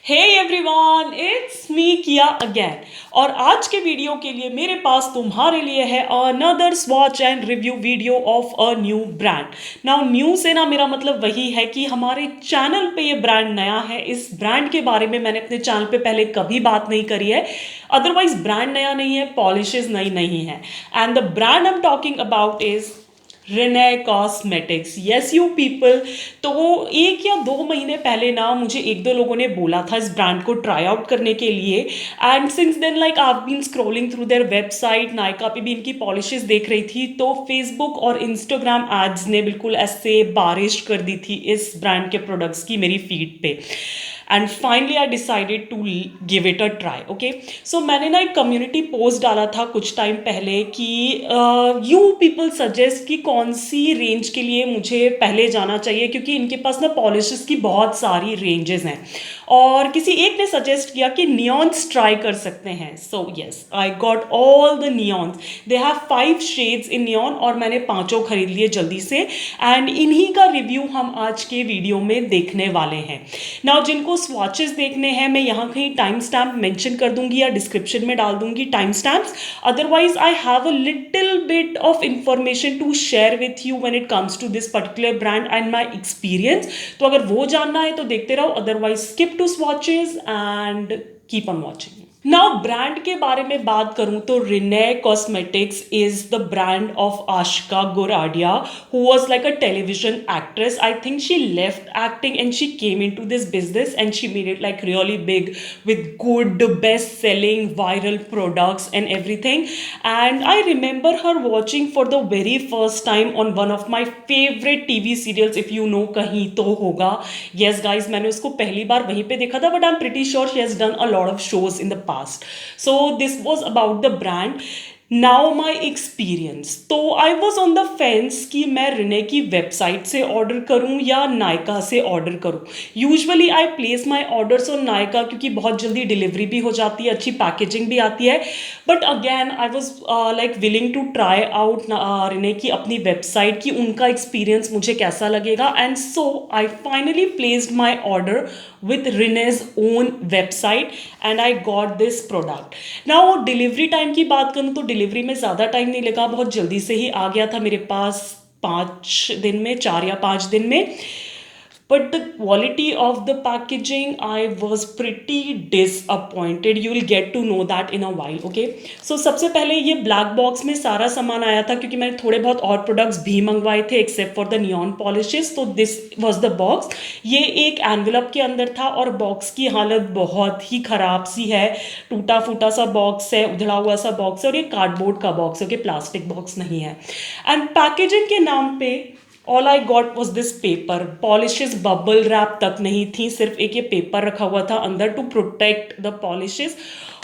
Hey everyone, it's me किया again. और आज के वीडियो के लिए मेरे पास तुम्हारे लिए है another swatch and review video of a new brand. Now new से ना मेरा मतलब वही है कि हमारे चैनल पे ये ब्रांड नया है। इस ब्रांड के बारे में मैंने अपने चैनल पे पहले कभी बात नहीं करी है। अदरवाइज ब्रांड नया नहीं है, पॉलिशेस नई नहीं है। And the brand I am talking about is Rinne cosmetics. Yes you people. तो 1 या 2 महीने पहले ना मुझे 1-2 लोगों ने बोला था इस ब्रांड को ट्राई आउट करने के लिए। And since then like I been scrolling through their website, Nykaa पे भी इनकी पॉलिशेस देख रही थी, तो फेसबुक और इंस्टाग्राम एड्स ने बिल्कुल ऐसे बारिश कर दी थी इस ब्रांड के प्रोडक्ट्स की मेरी फीड पे। And finally I decided to give it a try. Okay, so मैंने ना एक कम्युनिटी पोस्ट डाला था कुछ टाइम पहले कि यू पीपल सजेस्ट कि कौन सी रेंज के लिए मुझे पहले जाना चाहिए, क्योंकि इनके पास ना पॉलिशेस की बहुत सारी रेंजेस हैं। और किसी एक ने सजेस्ट किया कि नियॉन्स ट्राई कर सकते हैं। So yes, I got all the neons. They have 5 shades in neon और मैंने 5 खरीद लिए जल्दी से। एंड इन्हीं का रिव्यू हम आज के वीडियो में देखने वाले हैं। नाउ जिनको स्वॉचेस देखने हैं, मैं यहाँ कहीं टाइम स्टैम्प मेंशन कर दूंगी या डिस्क्रिप्शन में डाल दूंगी timestamps. Otherwise I have a little bit of information to share with you when it comes to this particular brand and my experience. तो अगर वो जानना है तो देखते रहो, otherwise skip to swatches and keep on watching. Now brand के बारे में बात करूं तो Rine cosmetics is the brand of Aashika Goradia, who was like a television actress. I think she left acting and she came into this business and she made it like really big with good best selling viral products and everything. And I remember her watching for the very first time on one of my favorite TV serials, if you know कहीं तो होगा। Yes guys, मैंने उसको पहली बार वहीं पे देखा था, but I'm pretty sure she has done a lot of shows in the past. So this was about the brand. Now my experience, तो I was on the fence कि मैं रिने की वेबसाइट से ऑर्डर करूं या नायका से order करूं। Usually I place my orders on Nykaa क्योंकि बहुत जल्दी डिलीवरी भी हो जाती है, अच्छी पैकेजिंग भी आती है। But again I was like willing to try out Rine की अपनी वेबसाइट की उनका एक्सपीरियंस मुझे कैसा लगेगा। And so I finally placed my order with Rine's own website and I got this product. Now delivery time की बात करूँ तो डिलीवरी में ज़्यादा टाइम नहीं लगा, बहुत जल्दी से ही आ गया था मेरे पास 5 दिन में, 4 या 5 दिन में। But the quality of the packaging, I was pretty disappointed. You will get to know that in a while. Okay. So सबसे पहले ये ब्लैक बॉक्स में सारा सामान आया था, क्योंकि मैंने थोड़े बहुत और प्रोडक्ट्स भी मंगवाए थे except for the neon polishes. तो दिस वाज द बॉक्स। ये एक एनवेलप के अंदर था और बॉक्स की हालत बहुत ही खराब सी है, टूटा फूटा सा बॉक्स है, उधड़ा हुआ सा बॉक्स है और ये कार्डबोर्ड का बॉक्स है, ओके, प्लास्टिक बॉक्स नहीं है। एंड पैकेजिंग के नाम पे all I got was this paper. Polishes bubble wrap तक नहीं थी, सिर्फ एक ये पेपर रखा हुआ था अंदर टू प्रोटेक्ट द पॉलिशेस।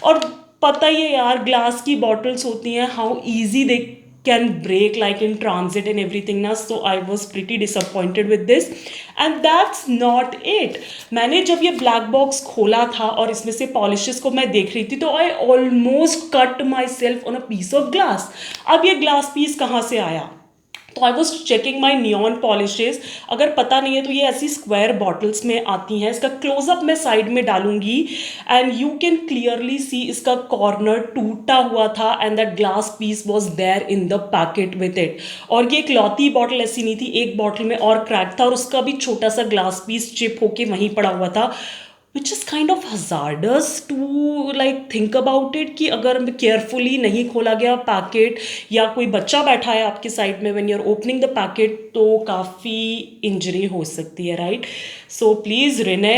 और पता ही है यार, ग्लास की बॉटल्स होती हैं, how easy they can break like in transit and everything ना। So I was pretty disappointed with this and that's not it. मैंने जब ये ब्लैक बॉक्स खोला था और इसमें से पॉलिशेस को मैं देख रही थी, तो I almost cut myself on a piece of glass. अब ये ग्लास पीस कहाँ से आया? तो I was checking my neon polishes. अगर पता नहीं है तो ये ऐसी स्क्वायर बॉटल्स में आती हैं। इसका क्लोजअप मैं साइड में डालूंगी and you can clearly see इसका कॉर्नर टूटा हुआ था and that glass piece was there in the packet with it. और ये इकलौती बॉटल ऐसी नहीं थी, एक बॉटल में और क्रैक था और उसका भी छोटा सा ग्लास पीस चिप होके वहीं पड़ा हुआ था। Which is kind of hazardous to like think about it कि अगर केयरफुली नहीं खोला गया पैकेट या कोई बच्चा बैठा है आपके साइड में when you are opening the packet, तो काफ़ी इंजरी हो सकती है, राइट? सो प्लीज़ रिने,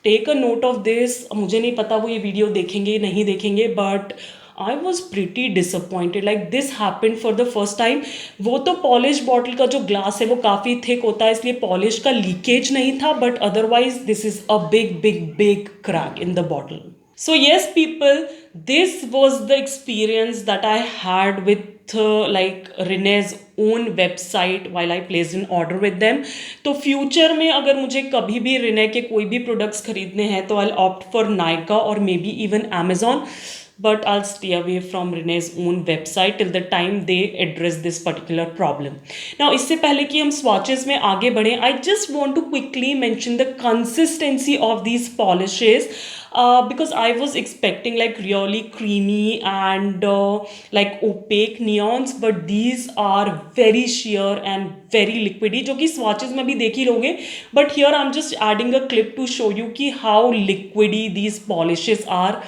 take a note of this. मुझे नहीं पता वो ये वीडियो देखेंगे नहीं देखेंगे, but I was pretty disappointed like this happened for the first time. वो तो पॉलिश बॉटल का जो ग्लास है वो काफ़ी थिक होता है, इसलिए पॉलिश का लीकेज नहीं था, but otherwise this is a big big big crack in the bottle. So yes people, this was the experience that I had with like Rine's own website while I placed an order with them. तो future में अगर मुझे कभी भी Rinne के कोई भी products खरीदने हैं तो I'll opt for Nykaa or maybe even Amazon. but I'll stay away from Rene's own website till the time they address this particular problem. Now इससे पहले कि हम swatches में आगे बढ़ें, I just want to quickly mention the consistency of these polishes, because I was expecting like really creamy and like opaque neons, but these are very sheer and very liquidy, जो कि swatches में भी देख ही लोगे, but here I'm just adding a clip to show you कि how liquidy these polishes are.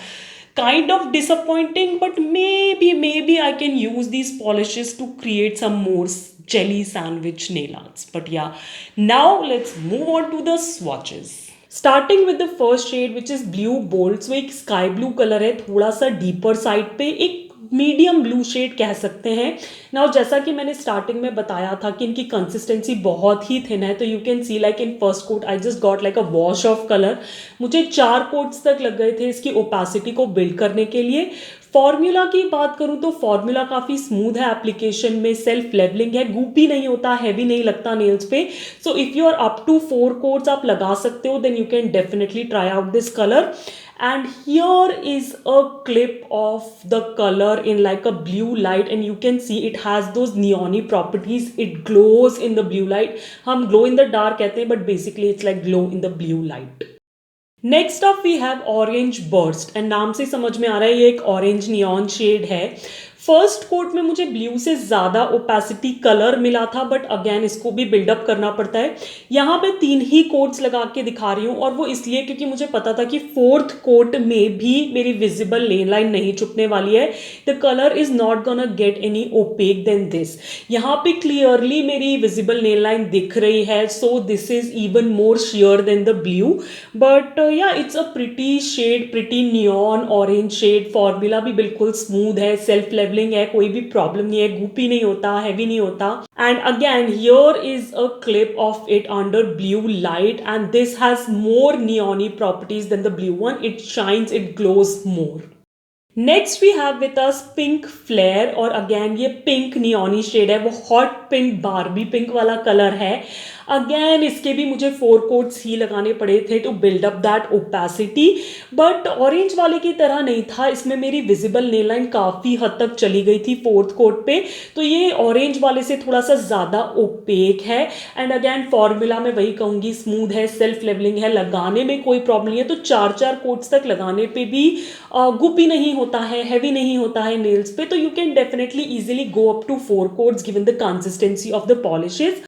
Kind of disappointing, but maybe I can use these polishes to create some more jelly sandwich nail arts. But yeah, now let's move on to the swatches. Starting with the first shade, which is blue bold. So एक sky blue color है, थोड़ा सा deeper side पे, एक medium blue shade कह सकते हैं. Now जैसा कि मैंने स्टार्टिंग में बताया था कि इनकी कंसिस्टेंसी बहुत ही थिन है, तो you can see like in first coat I just got like a wash of colour. मुझे 4 कोट्स तक लग गए थे इसकी ओपेसिटी को बिल्ड करने के लिए. फॉर्मूला की बात करूं तो फॉर्मूला काफ़ी स्मूथ है एप्लीकेशन में, सेल्फ लेवलिंग है, गूपी नहीं होता, हैवी नहीं लगता नेल्स पे. So if you are up to 4 coats आप लगा सकते हो, then you can definitely try out this colour. And here is a clip of the color in like a blue light, and you can see it has those neony properties. It glows in the blue light. हम glow in the dark कहते हैं, but basically it's like glow in the blue light. Next up we have orange burst, and नाम से समझ में आ रहा है ये एक ऑरेंज नियॉन शेड है. फर्स्ट कोट में मुझे ब्लू से ज़्यादा ओपेसिटी कलर मिला था, बट अगेन इसको भी बिल्डअप करना पड़ता है. यहाँ पे 3 ही कोट्स लगा के दिखा रही हूँ, और वो इसलिए क्योंकि मुझे पता था कि 4th कोट में भी मेरी विजिबल नेल लाइन नहीं चुपने वाली है. The colour is not gonna get any opaque then this. यहाँ पे क्लियरली मेरी विजिबल नेल लाइन दिख रही है, so this is even more sheer than the blue. But yeah it's a pretty shade, pretty neon orange shade. Formula भी बिल्कुल smooth है, self levelling है, कोई भी प्रॉब्लम नहीं है, गूपी नहीं होता, हैवी नहीं होता. And again here is a clip of it under blue light, and this has more neony properties than the blue one. It shines, it glows more. Next we have with us pink flare, और again ये pink neony shade है, वो hot pink Barbie pink वाला colour है. Again इसके भी मुझे 4 coats ही लगाने पड़े थे to build up that opacity, but orange वाले की तरह नहीं था. इसमें मेरी विजिबल नेल लाइन काफ़ी हद तक चली गई थी 4th कोट पे, तो ये ऑरेंज वाले से थोड़ा सा ज़्यादा ओपेक है. एंड अगेन फॉर्मूला में वही कहूँगी, स्मूथ है, सेल्फ लेवलिंग है, लगाने में कोई प्रॉब्लम नहीं है. तो 4 कोट्स तक लगाने पे भी गुपी नहीं होता है, हैवी नहीं होता है नेल्स पे, तो you can definitely easily go up to 4 coats given the consistency of the polishes.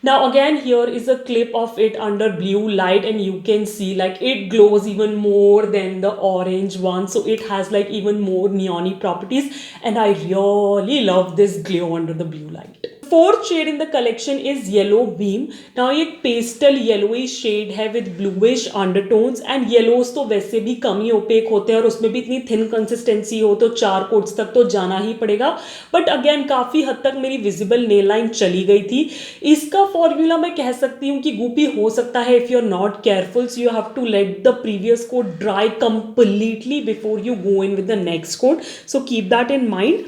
Now again here is a clip of it under blue light, and you can see like it glows even more than the orange one, so it has like even more neony properties, and I really love this glow under the blue light. Fourth shade in the collection is yellow beam. Now ये pastel yellowish shade है with bluish undertones, and yellows तो वैसे भी कम ही OPEC होते हैं, और उसमें भी इतनी थिन कंसिस्टेंसी हो तो 4 कोट्स तक तो जाना ही पड़ेगा. बट अगेन काफ़ी हद तक मेरी विजिबल नेल लाइन चली गई थी. इसका फॉर्मूला मैं कह सकती हूँ कि गूपी हो सकता है if you are not careful, so you have to let the previous coat dry completely before you go in with the next coat, so keep that in mind.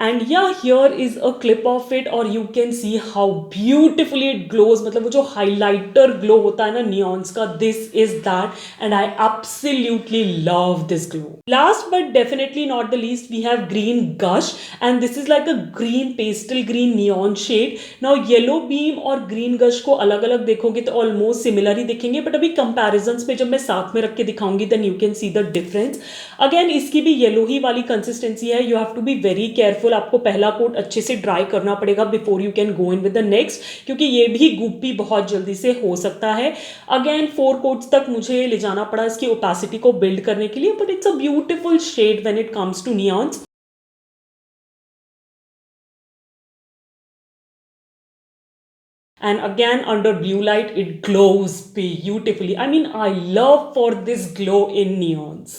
And yeah, here is a clip of it, और you can see how beautifully it glows. मतलब वो जो highlighter glow होता है ना neons का, this is that, and I absolutely love this glow. Last but definitely not the least, we have green gush, and this is like a green pastel green neon shade. Now yellow beam और green gush को अलग अलग देखोगे तो almost similar ही दिखेंगे, but अभी comparisons पे जब मैं साथ में रख के दिखाऊंगी then you can see the difference. Again इसकी भी येलो ही वाली कंसिस्टेंसी है. You have to be very careful. आपको पहला कोट अच्छे से ड्राई करना पड़ेगा before you can go in with the next, क्योंकि ये भी गुप्पी बहुत जल्दी से हो सकता है. अगेन 4 कोट्स तक मुझे ले जाना पड़ा इसकी ओपेसिटी को बिल्ड करने के लिए, but it's a beautiful shade when it comes to neons. And again under blue light it glows beautifully. I mean, I love for this glow in neons.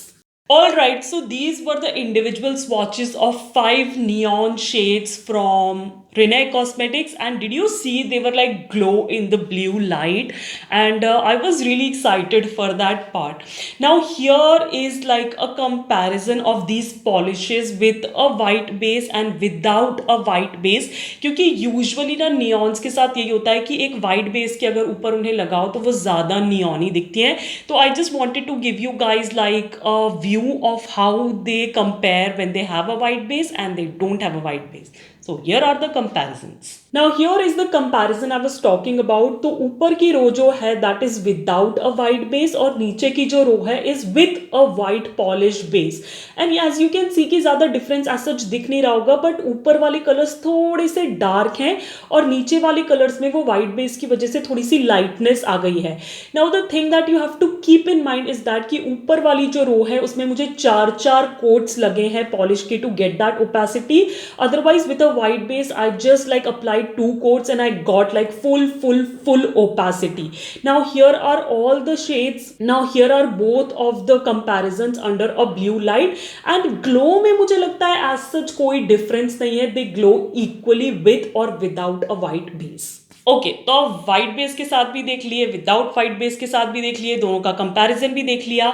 Alright, so these were the individual swatches of 5 neon shades from Rene Cosmetics, and did you see they were like glow in the blue light, and I was really excited for that part. Now here is like a comparison of these polishes with a white base and without a white base, क्योंकि usually ना neons के साथ यही होता है कि एक white base के अगर ऊपर उन्हें लगाओ तो वो ज़्यादा नियॉनी दिखती हैं. तो I just wanted to give you guys like a view of how they compare when they have a white base and they don't have a white base. So here are the comparisons. Now here is the comparison I was talking about. तो ऊपर की रो जो है that is without a white base और नीचे की जो रो है is with a white polished base. And as you can see कि ज़्यादा difference as such दिख नहीं रहा होगा, but ऊपर वाले colors थोड़े से dark हैं और नीचे वाले colors में वो white base की वजह से थोड़ी सी lightness आ गई है. Now the thing that you have to keep in mind is that कि ऊपर वाली जो रो है उसमें मुझे चार कोट्स लगे हैं पॉलिश के to get that opacity. Otherwise with a white base I just like applied 2 coats and I got like full opacity. Now here are all the shades. Now here are both of the comparisons under a blue light, and glow में मुझे लगता है as such कोई difference नहीं है. They glow equally with or without a white base. Okay तो अब white base के साथ भी देख लिए, विदाउट वाइट बेस के साथ भी देख लिए, दोनों का कंपैरिजन भी देख लिया.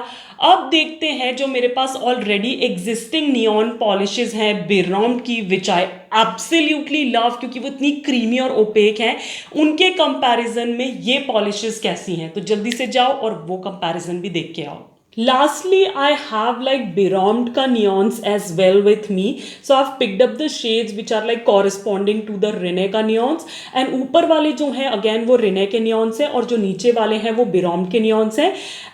अब देखते हैं जो मेरे पास ऑलरेडी एग्जिस्टिंग नियॉन पॉलिशेस हैं बिरोम की, विच आई एब्सोल्युटली लव, क्योंकि वो इतनी क्रीमी और ओपेक हैं. उनके कंपैरिजन में ये पॉलिशेस कैसी हैं, तो जल्दी से जाओ और वो कंपैरिजन भी देख के आओ. Lastly, I have like Biromed ka neons as well with me. So I've picked up the shades which are like corresponding to the Rene ka neons. And ऊपर वाले जो हैं again वो Rene के neons हैं और जो नीचे वाले हैं वो Biromed के neons हैं.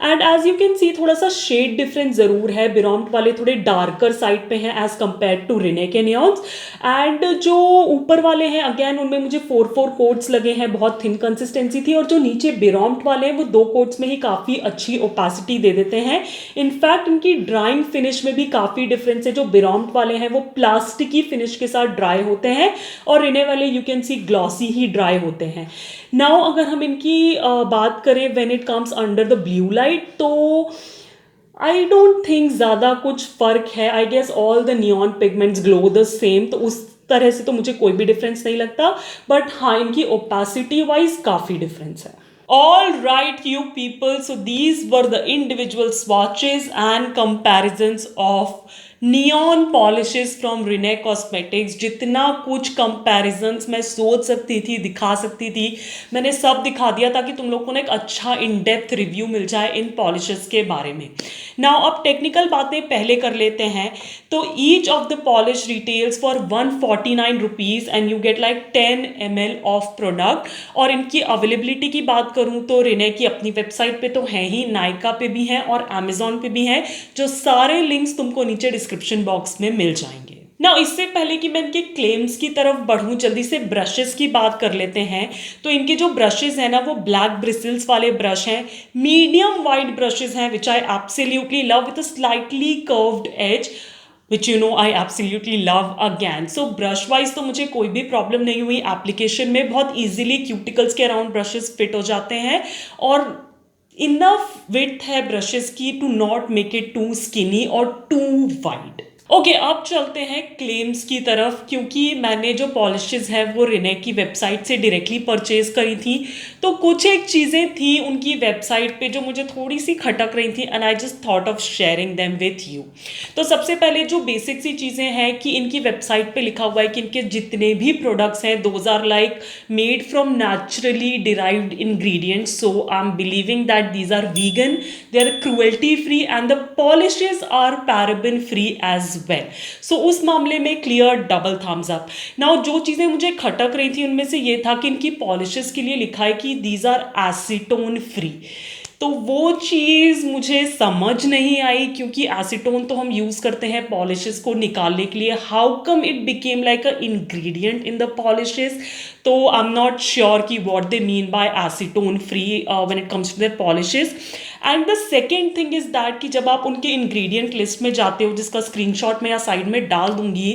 And as you can see थोड़ा सा shade difference ज़रूर है. Biromed वाले थोड़े darker side पे हैं as compared to Rene के neons. And जो ऊपर वाले हैं again उनमें मुझे 4 coats लगे हैं, बहुत thin consistency थी. और जो नीचे Biromed वाले हैं वो 2 coats में ही काफ़ी अच्छी opacity दे देते हैं. इनफैक्ट इनकी ड्राइंग फिनिश में भी काफी डिफरेंस है. जो बिरोम्ड वाले हैं वो प्लास्टिकी फिनिश के साथ ड्राई होते हैं और रिने वाले यू कैन सी ग्लॉसी ही ड्राई होते हैं. नाउ अगर हम इनकी बात करें when it comes under the blue light, तो आई डोंट थिंक ज़्यादा कुछ फ़र्क है. I guess all the neon pigments glow the same, तो उस तरह से तो मुझे कोई भी डिफरेंस नहीं लगता. बट हाँ, इनकी ओपेसिटी वाइज काफ़ी डिफरेंस है. All right, you people. So these were the individual swatches and comparisons of neon polishes from Rinne cosmetics. जितना कुछ कंपैरिजन्स मैं सोच सकती थी, दिखा सकती थी, मैंने सब दिखा दिया ताकि तुम लोग को ना एक अच्छा इन डेप्थ रिव्यू मिल जाए इन पॉलिशेस के बारे में. नाउ अब टेक्निकल बातें पहले कर लेते हैं. तो each of the polish retails for 149 rupees and you get like 10 ml of product. और इनकी अवेलेबिलिटी की बात करूँ तो रिने की अपनी वेबसाइट पे तो है ही, नायका पे भी हैं और अमेजोन पे भी हैं, जो सारे लिंक्स तुमको नीचे डिस्क्रिप्शन बॉक्स में मिल जाएंगे. ना इससे पहले कि मैं इनके क्लेम्स की तरफ बढ़ूं, जल्दी से ब्रशेस की बात कर लेते हैं. तो इनके जो ब्रशेस हैं ना वो ब्लैक ब्रिसल्स वाले ब्रश हैं, मीडियम वाइड ब्रशेस हैं which I absolutely love with a slightly curved edge which you know I absolutely love again. So brush wise तो मुझे कोई भी प्रॉब्लम नहीं हुई. एप्लीकेशन में बहुत easily क्यूटिकल्स के अराउंड ब्रशेस फिट हो जाते हैं और इनफ विड्थ है ब्रशेस की to not make it too skinny और टू वाइड. ओके, अब चलते हैं क्लेम्स की तरफ, क्योंकि मैंने जो पॉलिशेस हैं वो रिने की वेबसाइट से डायरेक्टली परचेज करी थी. तो कुछ एक चीज़ें थी उनकी वेबसाइट पे जो मुझे थोड़ी सी खटक रही थी and I just thought of sharing them with you. तो सबसे पहले जो बेसिक सी चीज़ें हैं कि इनकी वेबसाइट पे लिखा हुआ है कि इनके जितने भी प्रोडक्ट्स हैं those are like made from naturally derived ingredients. So I am believing that these are vegan, they are cruelty free and the polishes are paraben free as well. So उस मामले में clear double thumbs up. Now जो चीज़ें मुझे खटक रही थी उनमें से ये था कि इनकी पॉलिशेस के लिए लिखा है कि दीज आर एसीटोन फ्री. तो वो चीज़ मुझे समझ नहीं आई, क्योंकि एसीटोन तो हम यूज़ करते हैं पॉलिशेस को निकालने के लिए. How come it became like a ingredient in the polishes. तो आई एम नॉट श्योर कि what they mean by acetone free when it comes to their polishes. And the second thing is that कि जब आप उनके ingredient list में जाते हो, जिसका स्क्रीनशॉट मैं या साइड में डाल दूंगी,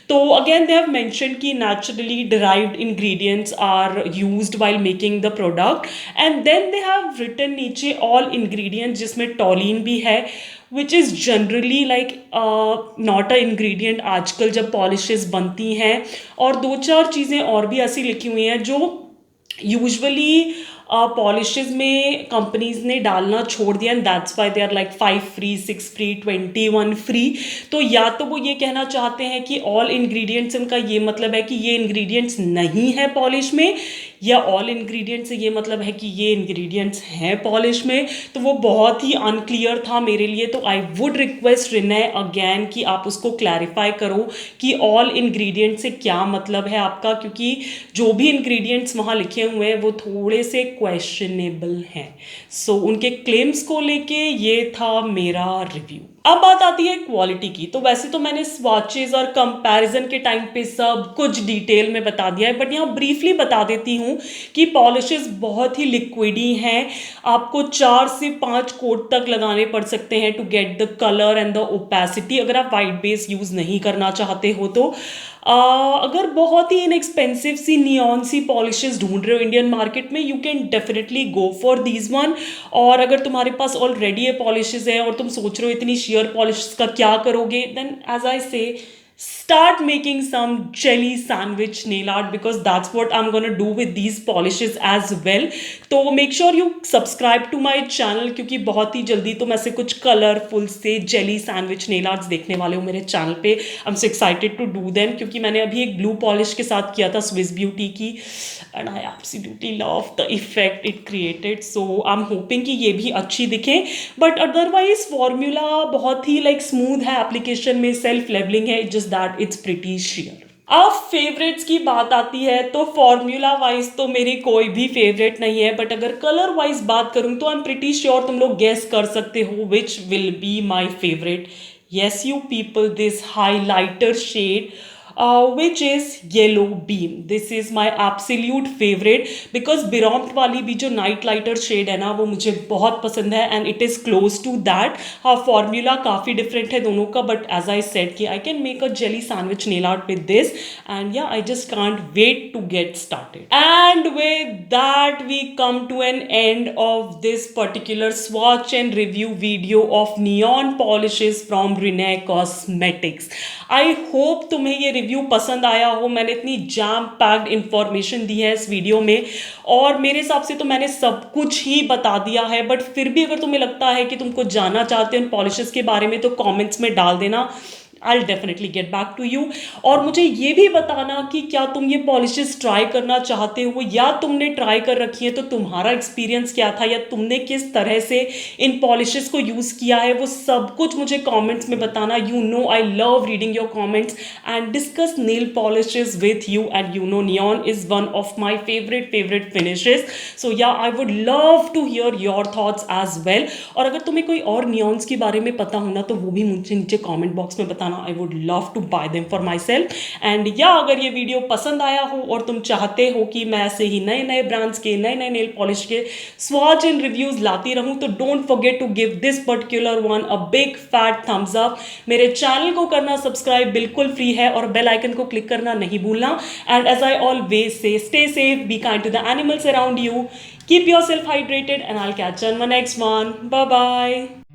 तो अगेन दे हैव मेंशन कि naturally derived ingredients are used while making the product. And then they have written नीचे ऑल इंग्रेडिएंट्स, जिसमें टॉलिन भी है, which is generally like not a ingredient आजकल जब पॉलिशेस बनती हैं। और दो चार चीज़ें और भी ऐसी लिखी हुई हैं जो यूजुअली पॉलिशेस में कंपनीज ने डालना छोड़ दिया, and that's why they are like 5 free, 6 free, 21 free. तो या तो वो ये कहना चाहते हैं कि ऑल इंग्रेडिएंट्स, इनका ये मतलब है कि ये इंग्रेडिएंट्स नहीं है पॉलिश में, या ऑल इंग्रेडिएंट्स से ये मतलब है कि ये इंग्रेडिएंट्स हैं पॉलिश में। तो वो बहुत ही अनक्लियर था मेरे लिए। तो आई वुड रिक्वेस्ट रिनय अगैन कि आप उसको क्लैरिफाई करो कि ऑल इंग्रेडिएंट्स से क्या मतलब है आपका, क्योंकि जो भी इंग्रेडिएंट्स वहाँ लिखे हुए हैं वो थोड़े से क्वेश्चनेबल हैं। सो उनके क्लेम्स को लेके ये था मेरा रिव्यू। अब बात आती है क्वालिटी की। तो वैसे तो मैंने स्वॉचेस और कंपैरिजन के टाइम पे सब कुछ डिटेल में बता दिया है, बट यहाँ ब्रीफली बता देती हूँ कि पॉलिशेस बहुत ही लिक्विडी हैं। आपको 4 से 5 कोट तक लगाने पड़ सकते हैं to get the colour and the opacity, अगर आप वाइट बेस यूज़ नहीं करना चाहते हो तो। अगर बहुत ही इनएक्सपेंसिव सी नियॉन सी पॉलिशेस ढूंढ रहे हो इंडियन मार्केट में, you can definitely go for these one. और अगर तुम्हारे पास ऑलरेडी ये पॉलिशेस है और तुम सोच रहे हो इतनी शेयर पॉलिश का क्या करोगे, देन एज आई से start making some jelly sandwich nail art, because that's what I'm gonna do with these polishes as well. तो make sure you subscribe to my channel, क्योंकि बहुत ही जल्दी तुम ऐसे कुछ कलरफुल से jelly sandwich nail arts देखने वाले हो मेरे चैनल पे। I'm so excited to do them, क्योंकि मैंने अभी एक ब्लू पॉलिश के साथ किया था Swiss Beauty की, and I absolutely love the effect it created. So I'm hoping कि ये भी अच्छी दिखे, but otherwise फॉर्मूला बहुत ही like smooth है, एप्लीकेशन में सेल्फ लेवलिंग है, just that it's pretty sheer. अब फेवरेट्स की बात आती है तो फॉर्मूला वाइज तो मेरी कोई भी फेवरेट नहीं है, बट अगर कलर वाइज बात करूं तो आई एम प्रिटी श्योर तुम लोग गेस कर सकते हो which will be my favourite. Yes you people, this highlighter shade which is yellow beam. This is my absolute favorite because बिरोम्ट वाली भी जो नाइट लाइटर शेड है ना वो मुझे बहुत पसंद है, and it is close to that. हाँ, फॉर्मूला काफ़ी डिफरेंट है दोनों का, बट एज आई सेड कि I can make a jelly sandwich nail art with this, and yeah I just can't wait to get started. And with that we come to an end of this particular swatch and review video of neon polishes from Renee cosmetics. I hope तुम्हें ये review पसंद आया हो। मैंने इतनी jam packed information दी है इस video में, और मेरे हिसाब से तो मैंने सब कुछ ही बता दिया है, बट फिर भी अगर तुम्हें लगता है कि तुमको जानना चाहते हो इन पॉलिशेस के बारे में तो कमेंट्स में डाल देना। I'll definitely get back to you। और मुझे ये भी बताना कि क्या तुम ये पॉलिशेस ट्राई करना चाहते हो, या तुमने ट्राई कर रखी है तो तुम्हारा एक्सपीरियंस क्या था, या तुमने किस तरह से इन पॉलिशेस को यूज़ किया है, वो सब कुछ मुझे कमेंट्स में बताना। You know I love reading your comments and discuss nail polishes with you, and you know neon is one of my favourite finishes. So yeah I would love to hear your thoughts as well. और अगर तुम्हें कोई और neons के बारे में पता हो ना तो वो भी मुझे नीचे कॉमेंट बॉक्स में बताना। I would love to buy them for myself। and या अगर ये वीडियो पसंद आया हो और तुम चाहते हो कि मैं ऐसे ही नए नए ब्रांड्स के नए नए नेल पॉलिश के स्वॉच एंड रिव्यूज लाती रहूं तो don't forget to give this particular one a big fat thumbs up. मेरे चैनल को करना सब्सक्राइब बिल्कुल फ्री है, और बेल आइकन को क्लिक करना नहीं भूलना। And as I always say, stay safe, be kind to the animals around you, keep yourself hydrated, and I'll catch you on my next one. Bye bye।